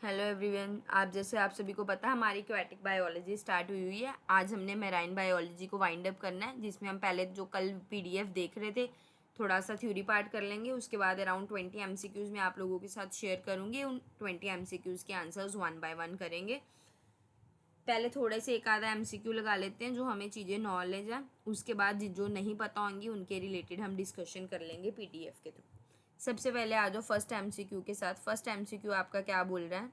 Hello everyone. आप सभी को पता है हमारी एक्वेटिक बायोलॉजी स्टार्ट हुई है। आज हमने मैराइन बायोलॉजी को वाइंड अप करना है, जिसमें हम पहले जो कल पीडीएफ देख रहे थे थोड़ा सा थ्योरी पार्ट कर लेंगे। उसके बाद अराउंड 20 एमसीक्यूज़ मैं आप लोगों के साथ शेयर करूँगी। उन 20 एमसीक्यूज़ के आंसर्स 1 बाय 1 करेंगे। पहले थोड़े से एक आधा एमसीक्यू लगा लेते हैं जो हमें चीज़ें नॉलेज है। उसके बाद जो नहीं पता होंगी उनके रिलेटेड हम डिस्कशन कर लेंगे पीडीएफ के थ्रू। सबसे पहले आ जाओ फर्स्ट एमसीक्यू के साथ। फर्स्ट एमसीक्यू आपका क्या बोल रहा है?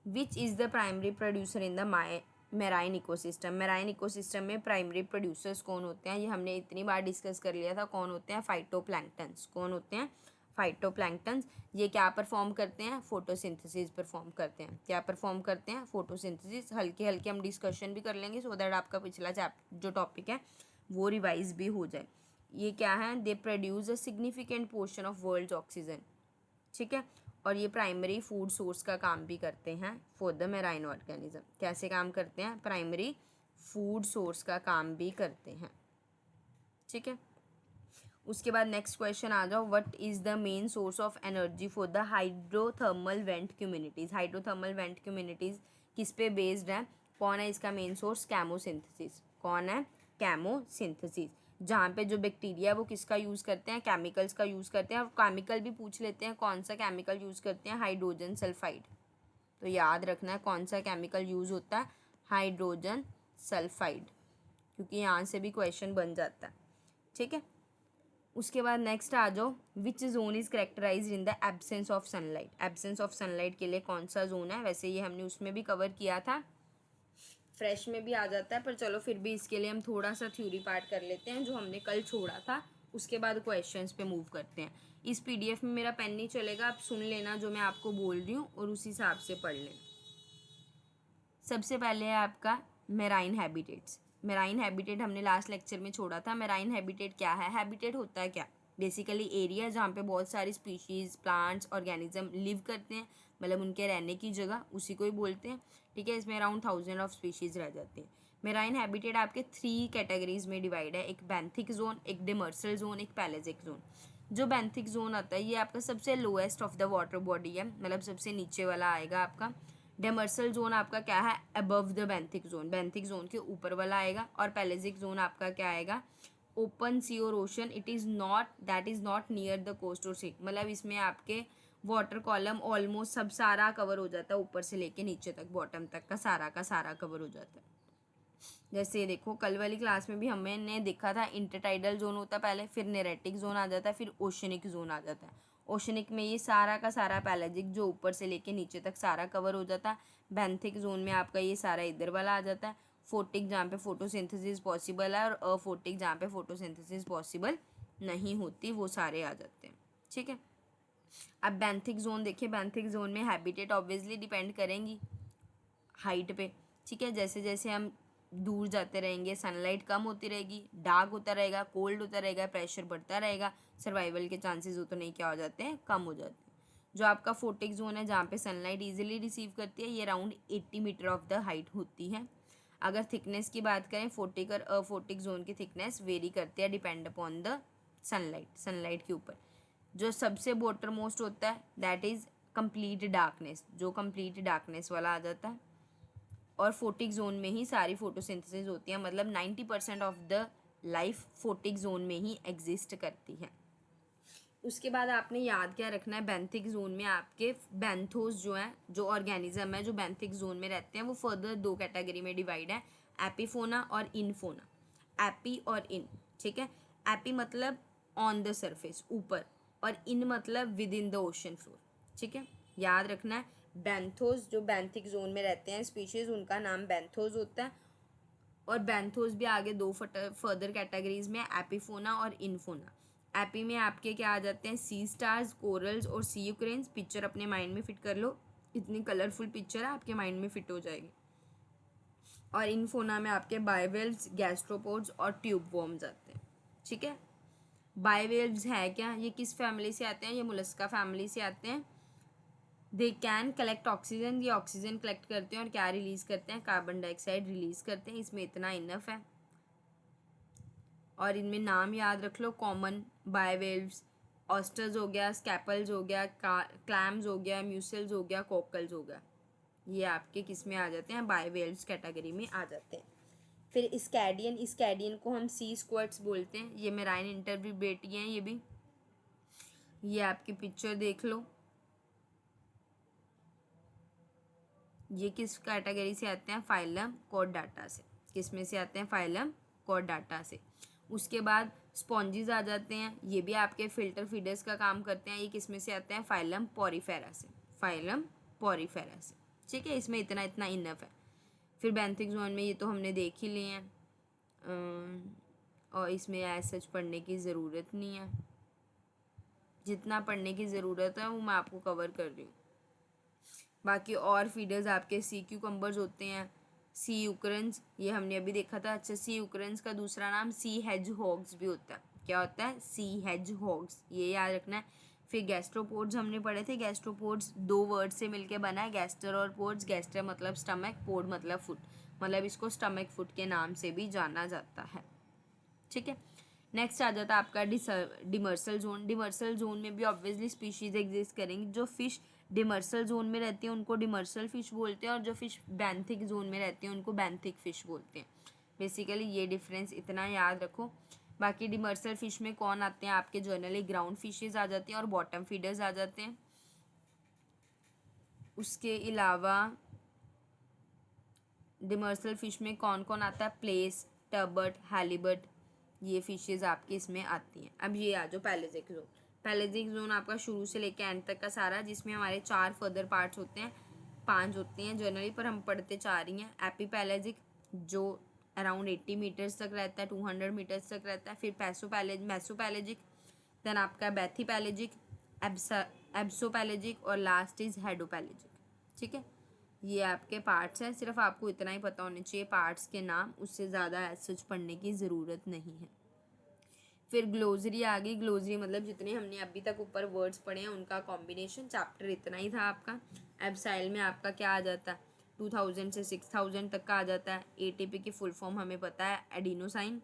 Which is the primary producer in the marine ecosystem. Marine ecosystem में प्राइमरी प्रोड्यूसर्स कौन होते हैं? ये हमने इतनी बार डिस्कस कर लिया था। कौन होते हैं? फाइटोप्लैंक्टन्स। कौन होते हैं? फाइटोप्लैंक्टन्स। ये क्या परफॉर्म करते हैं? फोटोसिंथेसिस परफॉर्म करते हैं। क्या परफॉर्म करते हैं? फोटोसिंथेसिस। हल्के हल्के हम डिस्कशन भी कर लेंगे सो दैट आपका पिछला जो टॉपिक है वो रिवाइज भी हो जाए। ये क्या है? They produce a significant portion of world's oxygen. ठीक है। और ये प्राइमरी फूड सोर्स का काम भी करते हैं फॉर द मेराइन ऑर्गेनिज्म। कैसे काम करते हैं? प्राइमरी फूड सोर्स का काम भी करते हैं। ठीक है। उसके बाद नेक्स्ट क्वेश्चन आ जाओ। What is the main source of energy for the hydrothermal vent communities. Hydrothermal vent communities किस पे बेस्ड है? कौन है इसका मेन सोर्स? कैमोसिंथेसिस। कौन है? कैमोसिंथेसिस। जहाँ पे जो बैक्टीरिया वो किसका यूज़ करते हैं? केमिकल्स का यूज़ करते हैं। और केमिकल भी पूछ लेते हैं, कौन सा केमिकल यूज़ करते हैं? Hydrogen sulphide. तो याद रखना है कौन सा केमिकल यूज़ होता है? हाइड्रोजन सल्फाइड, क्योंकि यहाँ से भी क्वेश्चन बन जाता है। ठीक है। उसके बाद नेक्स्ट आ जाओ। Which zone is characterise in the absence of sunlight. Absence of sunlight के लिए कौन सा जोन है? वैसे ये हमने उसमें भी कवर किया था, फ्रेश में भी आ जाता है, पर चलो फिर भी इसके लिए हम थोड़ा सा थ्योरी पार्ट कर लेते हैं जो हमने कल छोड़ा था। उसके बाद क्वेश्चंस पे मूव करते हैं। इस पीडीएफ में मेरा पेन नहीं चलेगा, आप सुन लेना जो मैं आपको बोल रही हूँ और उस हिसाब से पढ़ लेना। सबसे पहले है आपका मेराइन हैबिटेट्स। मेराइन हैबिटेट हमने लास्ट लेक्चर में छोड़ा था। मेराइन हैबिटेट क्या है? हैबिटेट होता है क्या? बेसिकली एरिया जहाँ पे बहुत सारी स्पीशीज़, प्लांट्स, ऑर्गेनिज्म लिव करते हैं, मतलब उनके रहने की जगह, उसी को ही बोलते हैं। ठीक है। इसमें अराउंड 1000 ऑफ स्पीशीज़ रह जाते हैं। मेराइन हैबिटेट आपके 3 कैटेगरीज में डिवाइड है। एक बेंथिक जोन, एक डिमर्सल जोन, एक पैलेजिक जोन। जो बेंथिक जोन आता है ये आपका सबसे lowest of the water body है, मतलब सबसे नीचे वाला आएगा आपका। डेमर्सल जोन आपका क्या है? Above the benthic zone, benthic zone के ऊपर वाला आएगा। और पैलेजिक जोन आपका क्या आएगा? ओपन सी और ocean. It is not, that is not near the coast और सी। मतलब इसमें आपके वाटर कॉलम ऑलमोस्ट सब सारा कवर हो जाता है, ऊपर से लेके नीचे तक, बॉटम तक का सारा कवर हो जाता है। जैसे देखो कल वाली क्लास में भी हमने देखा था इंटरटाइडल जोन होता है पहले, फिर नेरेटिक जोन आ जाता है, फिर ओशनिक जोन आ जाता है। ओशनिक में ये सारा का सारा पैलेजिक जो ऊपर से लेके नीचे तक सारा कवर हो जाता है। बेंथिक जोन में आपका ये सारा इधर वाला आ जाता है। फोटिक जहाँ पे फोटोसिंथेसिस पॉसिबल है, और अफोटिक जहाँ पे फोटोसिंथेसिस पॉसिबल नहीं होती, वो सारे आ जाते हैं। ठीक है। अब बेंथिक जोन देखिए। बेंथिक जोन में हैबिटेट ऑब्वियसली डिपेंड करेंगी हाइट पे। ठीक है। जैसे जैसे हम दूर जाते रहेंगे सनलाइट कम होती रहेगी, डार्क होता रहेगा, कोल्ड होता रहेगा, प्रेशर बढ़ता रहेगा, सर्वाइवल के चांसेस उतने क्या हो जाते हैं? कम हो जाते हैं। जो आपका फोटिक जोन है जहाँ पे सनलाइट इजीली रिसीव करती है, ये around 80 metre of the height होती है। अगर थिकनेस की बात करें, फोटिक और अफोटिक जोन की थिकनेस वेरी करती है डिपेंड अपॉन द सनलाइट के ऊपर। जो सबसे बॉटर मोस्ट होता है दैट इज़ कंप्लीट डार्कनेस, जो कंप्लीट डार्कनेस वाला आ जाता है। और फोटिक जोन में ही सारी फोटोसिंथेसिस होती है, मतलब 90% of the life photic zone में ही एग्जिस्ट करती है। उसके बाद आपने याद क्या रखना है? बेंथिक जोन में आपके बेंथोस जो हैं, जो ऑर्गेनिज्म है जो बेंथिक जोन में रहते हैं, वो फर्दर 2 कैटेगरी में डिवाइड है, एपीफोना और इनफोना। एपी और इन। ठीक है। एपी मतलब ऑन द सरफेस, ऊपर, और इन मतलब with in the ocean floor. ठीक है। याद रखना है बेंथोस जो बेंथिक जोन में रहते हैं स्पीशीज, उनका नाम बेंथोस होता है। और बेंथोस भी आगे 2 फर्दर कैटेगरीज में, एपीफोना और इनफोना। एपी में आपके क्या आ जाते हैं? सी स्टार्स, कोरल्स और सी यूक्रेन्स। पिक्चर अपने माइंड में फिट कर लो, इतनी कलरफुल पिक्चर है आपके माइंड में फिट हो जाएगी। और इनफोना में आपके बायोवेल्व्स, गैस्ट्रोपोड्स और ट्यूब वॉर्म्स आते हैं। ठीक है। बायोवेल्व्स है क्या? ये किस फैमिली से आते हैं? ये मोलस्का फैमिली से आते हैं। दे कैन कलेक्ट ऑक्सीजन, ये ऑक्सीजन कलेक्ट करते हैं और क्या रिलीज करते हैं? कार्बन डाइऑक्साइड रिलीज करते हैं। इसमें इतना इनफ है। और इनमें नाम याद रख लो, कॉमन बायोवेल्व्स, ऑस्टर्स हो गया, स्कैपल्स हो गया, क्लैम्स हो गया, म्यूसल्स हो गया, कोकल्स हो गया, ये आपके किस में आ जाते हैं, बायवेल्व्स कैटेगरी में आ जाते हैं। फिर स्कैडियन को हम सी स्क्वाड्स बोलते हैं, ये मेराइन इंटरव्यूबेटी हैं ये भी। ये आपकी पिक्चर देख लो, ये किस कैटेगरी से आते हैं, फाइलम कॉर्डाटा से। किस में से आते हैं, फाइलम कॉर्डाटा से। उसके बाद स्पॉन्जिस आ जाते हैं, ये भी आपके फिल्टर फीडर्स का काम करते हैं। ये किस में से आते हैं, फाइलम पॉरीफेरा से, फाइलम पॉरीफेरा से। ठीक है, इसमें इतना इतना इनफ है। फिर बेंथिक जोन में ये तो हमने देख ही लिए हैं, और इसमें एज सच पढ़ने की ज़रूरत नहीं है, जितना पढ़ने की ज़रूरत है वो मैं आपको कवर कर रही हूँ। बाकी और फीडर्स आपके सी क्यूकम्बर्स होते हैं, सी यूक्रेंस, ये हमने अभी देखा था। अच्छा, सी यूक्रेंस का दूसरा नाम सी हेज हॉग्स भी होता है। क्या होता है, सी हेज हॉग्स, ये याद रखना है। फिर गैस्ट्रोपोड्स हमने पढ़े थे। गैस्ट्रोपोड्स दो वर्ड से मिलके बना है, गैस्टर और पोड्स। गैस्टर मतलब स्टमक, पोड मतलब फुट, मतलब इसको स्टमक फुट के नाम से भी जाना जाता है। ठीक है, नेक्स्ट आ जाता है आपका डिमर्सल जोन। डिमर्सल जोन में भी ऑब्वियसली स्पीशीज एग्जिस्ट करेंगी। जो फिश डिमर्सल जोन में रहती है उनको डिमर्सल फिश बोलते हैं, और जो फिश बैंथिक जोन में रहती है उनको बैंथिक फिश बोलते हैं। बेसिकली ये डिफरेंस इतना याद रखो। बाकी डिमर्सल फिश में कौन आते हैं आपके, जनरली ग्राउंड फिशेज आ जाती हैं और बॉटम फीडर्स आ जाते हैं। उसके अलावा डिमर्सल फिश में कौन कौन आता है, प्लेस, टर्बट, हैलीबट, ये फिशेज आपकी इसमें आती हैं। अब ये आ जाओ पैलेजिक जोन। पैलेजिक जोन आपका शुरू से लेकर एंड तक का सारा, जिसमें हमारे 4 फर्दर पार्ट्स होते हैं, 5 होते हैं जनरली, पर हम पढ़ते 4 ही हैं। एपीपैलेजिक जो अराउंड 80 मीटर्स तक रहता है, 200 मीटर्स तक रहता है। फिर मैसोपैलेजिक, देन आपका बैथीपैलेजिक, एब्सोपैलेजिक, और लास्ट इज हेडोपैलेजिक। ठीक है, ये आपके पार्ट्स हैं। सिर्फ आपको इतना ही पता होना चाहिए पार्ट्स के नाम, उससे ज़्यादा एज सच पढ़ने की ज़रूरत नहीं है। फिर ग्लोजरी आ गई। ग्लोजरी मतलब जितने हमने अभी तक ऊपर वर्ड्स पढ़े हैं उनका कॉम्बिनेशन। चैप्टर इतना ही था आपका। एब्साइल में आपका क्या आ जाता है, 2000 से 6000 तक का आ जाता है। एटीपी की फुल फॉर्म हमें पता है, एडिनोसाइन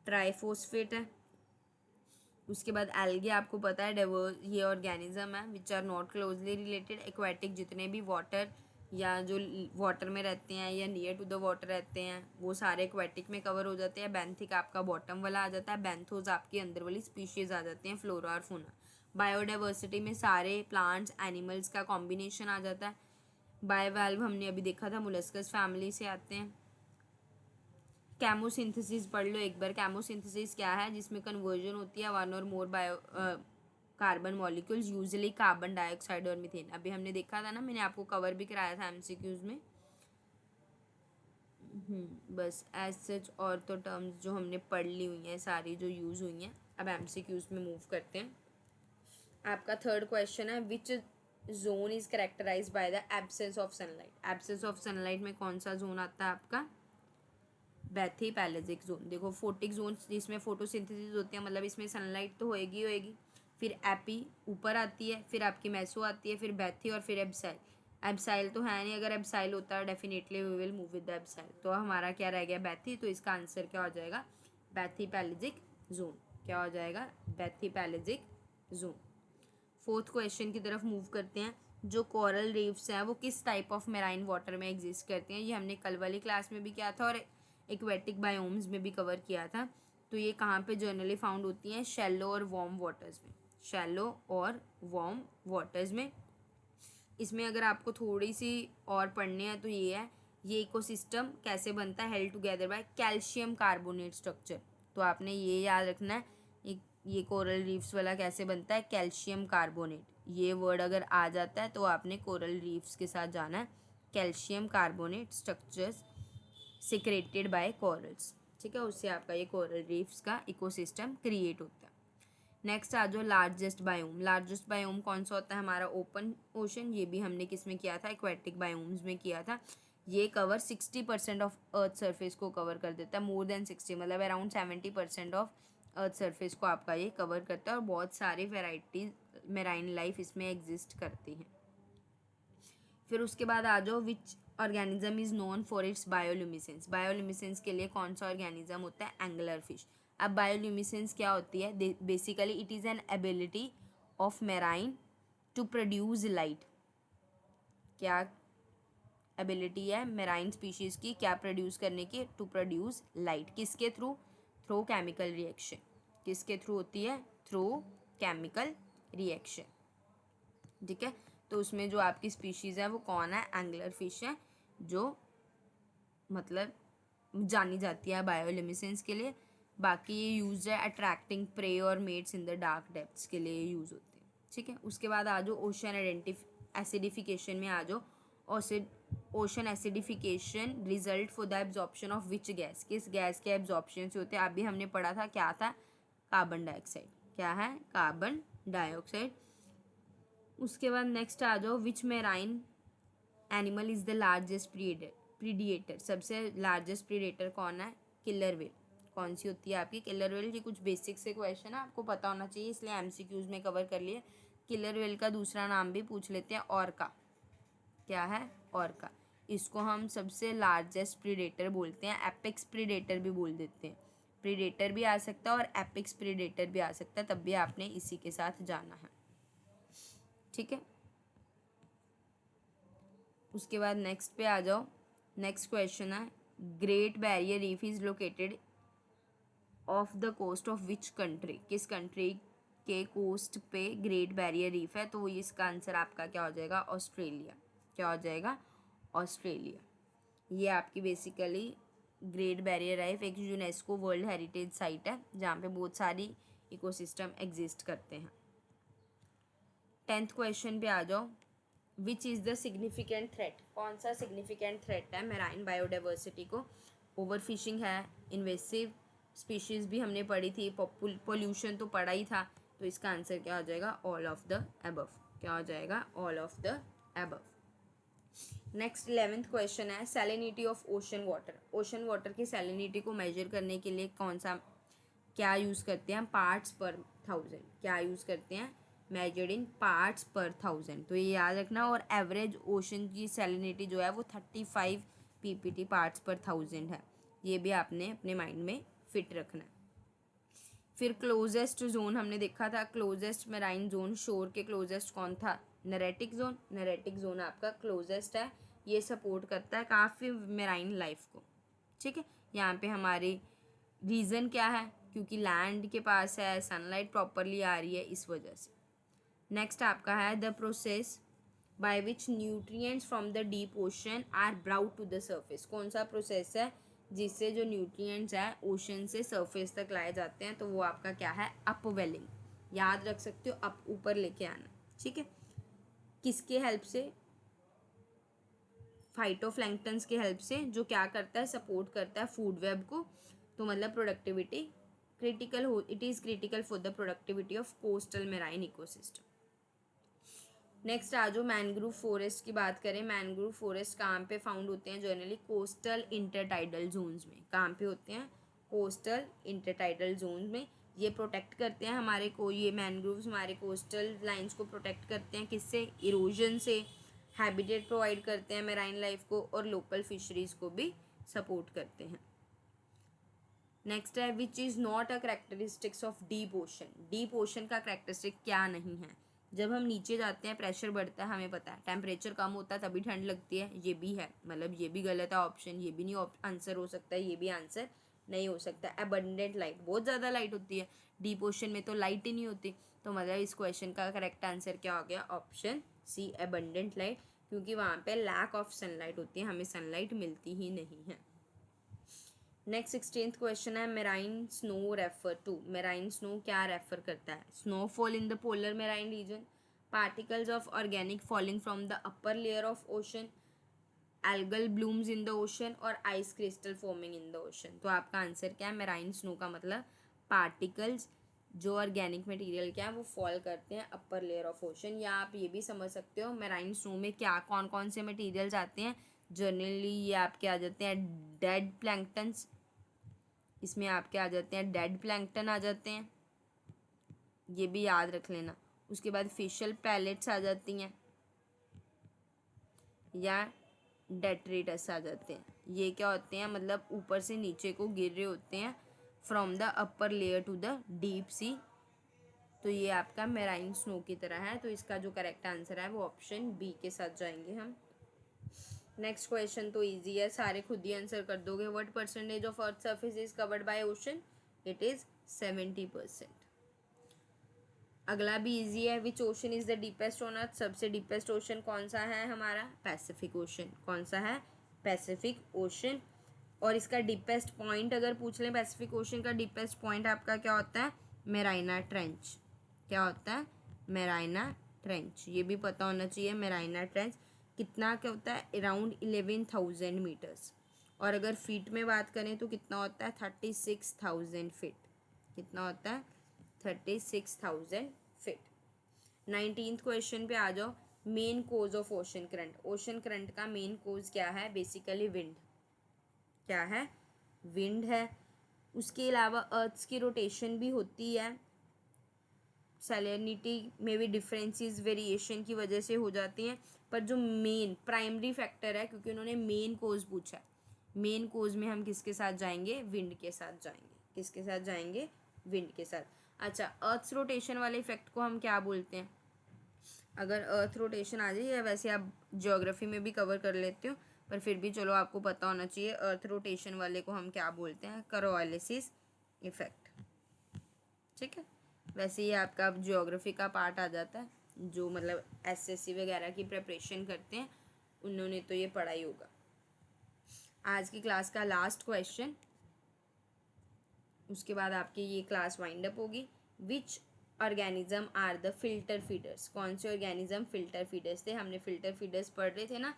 ट्राइफोस्फेट है। उसके बाद एल्गे आपको पता है, डाइवर्स ये ऑर्गेनिज्म है which are not closely related. Aquatic जितने भी वाटर या जो वाटर में रहते हैं या नियर टू द वाटर रहते हैं वो सारे एक्वेटिक में कवर हो जाते हैं। बेंथिक आपका बॉटम वाला आ जाता है। बेंथोस आपके अंदर वाली स्पीशीज आ जाते हैं, फ्लोरा और फौना। बायोडाइवर्सिटी में सारे प्लांट्स एनिमल्स का कॉम्बिनेशन आ जाता है। बायोवाल्व हमने अभी देखा था, मोलस्कस फैमिली से आते हैं। कैमोसिंथेसिस पढ़ लो एक बार। कैमोसिंथेसिस क्या है, जिसमें कन्वर्जन होती है वन और more bio carbon molecules, usually carbon dioxide और मीथेन। अभी हमने देखा था ना, मैंने आपको कवर भी कराया था एमसीक्यूज में। बस एज सच और तो टर्म्स जो हमने पढ़ ली हुई हैं सारी जो यूज़ हुई हैं। अब एमसीक्यूज में मूव करते हैं। आपका थर्ड क्वेश्चन है, which zone is characterise by the absence of sunlight. Absence of sunlight में कौन सा जोन आता है आपका, बैथीपैलेजिक जोन। देखो फोटिक जोन जिसमें फोटोसिंथेसिस होती है, मतलब इसमें सनलाइट तो होएगी होएगी। फिर एपी ऊपर आती है, फिर आपकी मैसो आती है, फिर बैथी, और फिर एब्साइल। एब्साइल तो है नहीं, अगर एब्साइल होता है definitely we will move with the abseil. तो हमारा क्या रह गया, बैथी। तो इसका आंसर क्या हो जाएगा, बैथीपैलेजिक जोन। क्या हो जाएगा, बैथीपैलेजिक जोन। फोर्थ क्वेश्चन की तरफ मूव करते हैं। जो कोरल रीफ्स हैं वो किस टाइप ऑफ मेराइन वाटर में एग्जिस्ट करते हैं, ये हमने कल वाली क्लास में भी किया था और एक्वेटिक बायोम्स में भी कवर किया था। तो ये कहाँ पे जनरली फाउंड होती हैं, शैलो और वार्म वाटर्स में। शैलो और वार्म वाटर्स में। इसमें अगर आपको थोड़ी सी और पढ़नी है तो ये है, ये इकोसिस्टम कैसे बनता है, held together by calcium carbonate structure. तो आपने ये याद रखना है, ये कोरल रीफ्स वाला कैसे बनता है, कैल्शियम कार्बोनेट। ये वर्ड अगर आ जाता है तो आपने कोरल रीफ्स के साथ जाना है। Calcium carbonate structures secreted by corals. ठीक है, उससे आपका ये कोरल रीफ्स का इकोसिस्टम क्रिएट होता है। नेक्स्ट आ जाओ लार्जेस्ट बायोम। लार्जेस्ट बायोम कौन सा होता है हमारा, ओपन ओशन। ये भी हमने किस में किया था, एक्वेटिक बायोम्स में किया था। ये कवर 60% ऑफ अर्थ सरफेस को कवर कर देता है। मोर देन 60 मतलब अराउंड 70% ऑफ अर्थ सरफेस को आपका ये कवर करता है, और बहुत सारी वेराइटीज मेराइन लाइफ इसमें एग्जिस्ट करती हैं। फिर उसके बाद आ जाओ, which organism is known for its bioluminescence. Bioluminescence के लिए कौन सा ऑर्गेनिज्म होता है, एंगुलर फिश। अब बायोल्यूमिसेंस क्या होती है, basically it is an ability of marine to produce light. क्या एबिलिटी है मेराइन स्पीशीज़ की क्या प्रोड्यूस करने की? To produce light. किसके थ्रू? Through chemical reaction. किसके थ्रू होती है? Through chemical reaction. ठीक है, तो उसमें जो आपकी स्पीशीज़ है वो कौन है? एंगलर फिश है, जो मतलब जानी जाती है बायोल्यूमिनेसेंस के लिए। बाकी ये यूज है अट्रैक्टिंग प्रे और mates in the dark depths के लिए यूज़ होते हैं। ठीक है, उसके बाद आ जाओ ओशन एसिडिफिकेशन में आ जाओ। Ocean acidification result for the absorption of which gas? किस गैस के एब्जॉर्प्शन से होते हैं? अभी हमने पढ़ा था, क्या था? Carbon dioxide. क्या है? Carbon dioxide. उसके बाद नेक्स्ट आ जाओ, which marine animal is the largest predator? सबसे लार्जेस्ट प्रीडेटर कौन है? Killer whale. कौन सी होती है आपकी? Killer whale. ये कुछ बेसिक से क्वेश्चन है, आपको पता होना चाहिए, इसलिए एमसीक्यूज में कवर कर लिए। किलर व्हेल का दूसरा नाम भी पूछ लेते हैं, ऑर्का। क्या है? ऑर्का। इसको हम सबसे लार्जेस्ट प्रीडेटर बोलते हैं, एपेक्स प्रीडेटर भी बोल देते हैं। प्रीडेटर भी आ सकता है और एपेक्स प्रीडेटर भी आ सकता है, तब भी आपने इसी के साथ जाना है। ठीक है, उसके बाद नेक्स्ट पे आ जाओ। नेक्स्ट क्वेश्चन है, Great Barrier Reef is located off the coast of which country? किस कंट्री के कोस्ट पे ग्रेट बैरियर रीफ है? तो इसका आंसर आपका क्या हो जाएगा? ऑस्ट्रेलिया। क्या हो जाएगा? ऑस्ट्रेलिया। ये आपकी बेसिकली ग्रेट बैरियर रीफ एक यूनेस्को वर्ल्ड हेरिटेज साइट है, जहाँ पे बहुत सारी इकोसिस्टम एग्जिस्ट करते हैं। 10th क्वेश्चन पे आ जाओ, which is the significant threat? कौन सा सिग्निफिकेंट थ्रेट है मेराइन बायोडाइवर्सिटी को? ओवर फिशिंग है, इन्वेसिव स्पीशीज़ भी हमने पढ़ी थी, पोल्यूशन तो पढ़ा ही था, तो इसका आंसर क्या हो जाएगा? All of the above. क्या हो जाएगा? All of the above. Next 11th question है, salinity of ocean water. Ocean water की सैलिनिटी को मेजर करने के लिए कौन सा क्या यूज़ करते हैं? पार्ट्स पर 1000। क्या यूज़ करते हैं? मेजर्ड इन पार्ट्स पर 1000। तो ये याद रखना। और एवरेज ओशन की सैलिनिटी जो है वो 35 पीपीटी पार्ट्स पर 1000 है। ये भी आपने अपने माइंड में फिट रखना है। फिर क्लोजेस्ट जोन हमने देखा था, क्लोजेस्ट मेराइन जोन शोर के क्लोजेस्ट कौन था? नरेटिक जोन। नरेटिक जोन आपका क्लोजेस्ट है, ये सपोर्ट करता है काफ़ी मेराइन लाइफ को। ठीक है, यहाँ पे हमारी रीज़न क्या है? क्योंकि लैंड के पास है, सनलाइट प्रॉपरली आ रही है, इस वजह से। नेक्स्ट आपका है, the process by which nutrients from the deep ocean are brought to the surface. कौन सा प्रोसेस है जिससे जो न्यूट्रिएंट्स है ओशन से सरफेस तक लाए जाते हैं? तो वो आपका क्या है? अपवेलिंग। याद रख सकते हो, अप ऊपर लेके आना। ठीक है, किसके हेल्प से? फाइटोप्लैंक्टन्स के हेल्प से, जो क्या करता है? सपोर्ट करता है फूड वेब को। तो मतलब प्रोडक्टिविटी क्रिटिकल हो, it is critical for the productivity of coastal marine ecosystem. Next आ जाओ, मैनग्रोव फॉरेस्ट की बात करें। मैनग्रोव फॉरेस्ट कहाँ पे फाउंड होते हैं? जनरली कोस्टल इंटरटाइडल जोन्स में। कहाँ पे होते हैं? कोस्टल इंटरटाइडल जोन्स में। ये प्रोटेक्ट करते हैं हमारे को, ये मैनग्रोव्स हमारे कोस्टल लाइंस को प्रोटेक्ट करते हैं। किससे? इरोजन से। हैबिटेट प्रोवाइड करते हैं मेराइन लाइफ को, और लोकल फिशरीज को भी सपोर्ट करते हैं। नेक्स्ट है, which is not a characteristics of deep ocean. Deep ocean का करेक्टरिस्टिक क्या नहीं है? जब हम नीचे जाते हैं प्रेशर बढ़ता है, हमें पता है। टेम्परेचर कम होता है तभी ठंड लगती है, ये भी है। मतलब ये भी गलत है ऑप्शन, ये भी नहीं आंसर हो सकता है, ये भी आंसर नहीं हो सकता। अबंडेंट लाइट, बहुत ज़्यादा लाइट होती है। डीप ओशन में तो लाइट ही नहीं होती। तो मतलब इस क्वेश्चन का करेक्ट आंसर क्या हो गया? ऑप्शन सी, अबंडेंट लाइट, क्योंकि वहाँ पे लैक ऑफ सनलाइट होती है, हमें सनलाइट मिलती ही नहीं है। नेक्स्ट 16th क्वेश्चन है, marine snow refer to. Marine snow क्या रेफर करता है? Snowfall in the polar marine region, particles of organic falling from the upper layer of ocean, algal blooms in the ocean, और ice crystal forming in the ocean. तो आपका answer क्या है? Marine snow का मतलब particles जो organic material क्या है वो फॉल करते हैं अपर लेयर ऑफ ओशन। या आप ये भी समझ सकते हो मेराइन स्नो में क्या कौन कौन से मटेरियल्स आते हैं। जनरली ये आपके आ जाते हैं डेड प्लैंक्टन्स, इसमें आपके आ जाते हैं डेड प्लैंक्टन आ जाते हैं, ये भी याद रख लेना। उसके बाद फिशल पैलेट्स आ जाती हैं, या डेट्रेटस आ जाते हैं। ये क्या होते हैं? मतलब ऊपर से नीचे को गिर रहे होते हैं, from the upper layer to the deep sea तो ये आपका मेराइन स्नो की तरह है, तो इसका जो करेक्ट आंसर है वो ऑप्शन बी के साथ जाएंगे हम। नेक्स्ट क्वेश्चन तो इजी है, सारे खुद ही आंसर कर दोगे। What percentage of Earth surface is covered by ocean? It is 70%। अगला भी इजी है। Which ocean is the deepest on Earth? सबसे डीपेस्ट ओशन कौन सा है हमारा? Pacific Ocean. कौन सा है? Pacific Ocean. और इसका डीपेस्ट पॉइंट अगर पूछ लें, पैसिफिक ओशन का डीपेस्ट पॉइंट आपका क्या होता है? Mariana trench. क्या होता है? Mariana trench. ये भी पता होना चाहिए। मेराइना ट्रेंच कितना क्या होता है? Around 11,000 metres. और अगर फीट में बात करें तो कितना होता है? 36,000 फीट। कितना होता है? 36,000 फीट। 19th क्वेश्चन पे आ जाओ। Main cause of ocean current. Ocean current का मेन कोज क्या है? Basically wind. क्या है? विंड है। उसके अलावा अर्थ की रोटेशन भी होती है, सैलिनिटी में भी डिफरेंसेस वेरिएशन की वजह से हो जाती हैं, पर जो मेन प्राइमरी फैक्टर है, क्योंकि उन्होंने मेन कोज पूछा है, मेन कोज में हम किसके साथ जाएंगे? विंड के साथ जाएंगे। किसके साथ जाएंगे? विंड के साथ। अच्छा, अर्थ रोटेशन वाले इफेक्ट को हम क्या बोलते हैं? अगर अर्थ रोटेशन आ जाए, या वैसे आप ज्योग्राफी में भी कवर कर लेते हो, पर फिर भी चलो आपको पता होना चाहिए, अर्थ रोटेशन वाले को हम क्या बोलते हैं? कोरियोलिसिस इफेक्ट। ठीक है, वैसे ये आपका ज्योग्राफी का पार्ट आ जाता है, जो मतलब एसएससी वगैरह की प्रिपरेशन करते हैं उन्होंने तो ये पढ़ा ही होगा। आज की क्लास का लास्ट क्वेश्चन, उसके बाद आपकी ये क्लास वाइंड अप होगी। Which organism are the filter feeders? कौन से ऑर्गेनिज्म फिल्टर फीडर्स थे? हमने फिल्टर फीडर्स पढ़ रहे थे ना,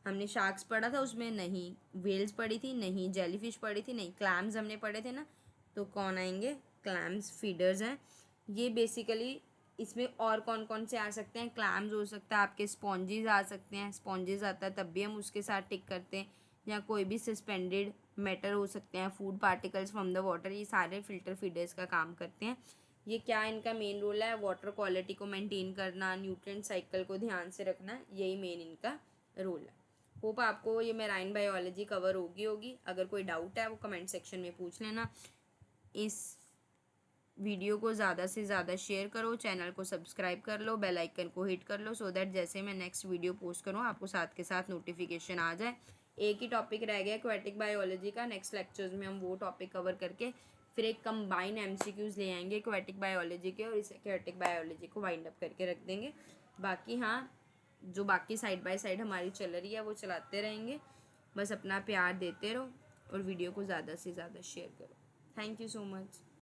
हमने शार्क्स पढ़ा था उसमें? नहीं। वेल्स पढ़ी थी? नहीं। जेलीफिश पढ़ी थी? नहीं। क्लैम्स हमने पढ़े थे ना, तो कौन आएंगे? क्लैम्स फीडर्स हैं ये बेसिकली। इसमें और कौन कौन से आ सकते हैं? क्लैम्स हो सकता है, आपके स्पॉन्जेस आ सकते हैं, स्पॉन्जेस आता है तब भी हम उसके साथ टिक करते हैं, या कोई भी सस्पेंडेड मैटर हो सकते हैं, food particles from the water, ये सारे फिल्टर फीडर्स का काम करते हैं। ये क्या इनका मेन रोल है? वाटर क्वालिटी को मेंटेन करना, न्यूट्रिएंट साइकिल को ध्यान से रखना, यही मेन इनका रोल है। होप आपको ये मेराइन बायोलॉजी कवर होगी। अगर कोई डाउट है वो कमेंट सेक्शन में पूछ लेना। इस वीडियो को ज़्यादा से ज़्यादा शेयर करो, चैनल को सब्सक्राइब कर लो, बेल आइकन को हिट कर लो, सो दैट जैसे मैं नेक्स्ट वीडियो पोस्ट करूँ आपको साथ के साथ नोटिफिकेशन आ जाए। एक ही टॉपिक रह गया एक्वेटिक बायोलॉजी का, नेक्स्ट लेक्चर्स में हम वो टॉपिक कवर करके फिर एक कंबाइन एमसीक्यूज ले आएंगे एक्वेटिक बायोलॉजी के, और इस एक्वेटिक बायोलॉजी को वाइंड अप करके रख देंगे। बाकी हाँ, जो बाकी साइड बाय साइड हमारी चल रही है वो चलाते रहेंगे। बस अपना प्यार देते रहो और वीडियो को ज़्यादा से ज़्यादा शेयर करो। Thank you so much.